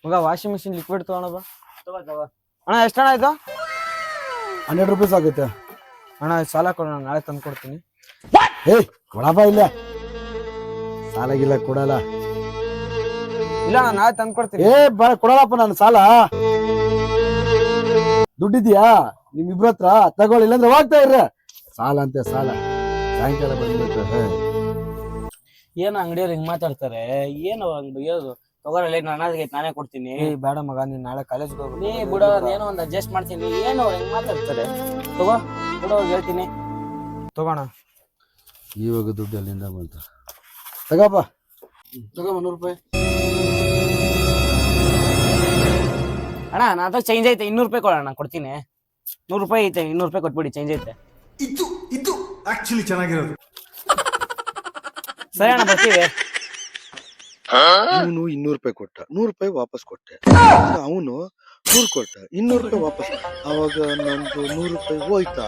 ಮಗ washing machine liquid ತಗೋಣ ಬಾ. ಅಣ್ಣ ಎಷ್ಟಣ್ಣ ಆಯ್ತು? 100 ರೂಪೀಸ್ ಆಗುತ್ತೆ ಅಣ್ಣ ಸಾಲ ಕೊಡೋಣ, ನಾಳೆ ತಂದು ಕೊಡ್ತೀನಿ. ಏಯ್ ಕೊಡಪ್ಪ, ಇಲ್ಲ ಸಾಲಾಗಿಲ್ಲ ಕೊಡಲ್ಲ. ಇಲ್ಲ ಅಣ್ಣ ನಾಳೆ ತಂದು ಕೊಡ್ತೀನಿ. ಕೊಡಲ್ಲಪ್ಪ ನಾನು ಸಾಲ. ದುಡ್ಡಿದ್ಯಾ ನಿಮ್ಮಿಬ್ರ ಹತ್ರ? ತಗೊಳ್ಳಿ, ಇಲ್ಲಾಂದ್ರೆ ಹೋಗ್ತಾ ಇರ್ರ. ಸಾಲ ಅಂತೆ ಸಾಲ, ಸಾಯಂಕಾಲ ಬಂದ್ಬಿಟ್ಟು. ಏನು ಅಂಗಡಿಯವ್ರು ಹಿಂಗ್ ಮಾತಾಡ್ತಾರೆ? ಏನು ಬೈಯೋದು? ತಗೋರಲ್ಲ, ನಾನೇ ಕೊಡ್ತೀನಿ. ಬೇಡ ಮಗ, ನೀನ್ ನಾಳೆ ಕಾಲೇಜ್ಗೆ ಹೋಗ್ಬೇಕು. ನೀ ಬಿಡೋ, ಏನೋ ಒಂದು ಅಡ್ಜಸ್ಟ್ ಮಾಡ್ತೀನಿ. ಏನು ಹಿಂಗ್ ಮಾತಾಡ್ತಾರೆ? ತಗೋ ಬಿಡೋ, ಹೇಳ್ತೀನಿ. ತಗೋಣ. ಇವಾಗ ದುಡ್ಡು ಅಲ್ಲಿಂದ ಬಂತ. ತಗೋಪ್ಪ, ತಗೋ 100 ರೂಪಾಯಿ. ಅಣ್ಣ ನಾತ ಚೇಂಜ್ ಐತೆ, 200 ರೂಪಾಯಿ ಕೊಡೋಣ, ಕೊಡ್ತೀನಿ. 100 ರೂಪಾಯಿ ಐತೆ, 200 ರೂಪಾಯಿ ಕೊಟ್ಬಿಡಿ, ಚೇಂಜ್ ಐತೆ. ಇದು ಆಕ್ಚುಲಿ ಚೆನ್ನಾಗಿರೋದು. ಸರಿ ಅಣ್ಣ, ಬರ್ತೀವಿ. ಇವನು 200 ರೂಪಾಯಿ ಕೊಟ್ಟ, 100 ರೂಪಾಯಿ ವಾಪಸ್ ಕೊಟ್ಟೆ. ಅವನು 100 ಕೊಟ್ಟ, 200 ರೂಪಾಯಿ ವಾಪಸ್. ಅವಾಗ ನಮ್ದು 100 ರೂಪಾಯಿ ಹೋಯ್ತಾ?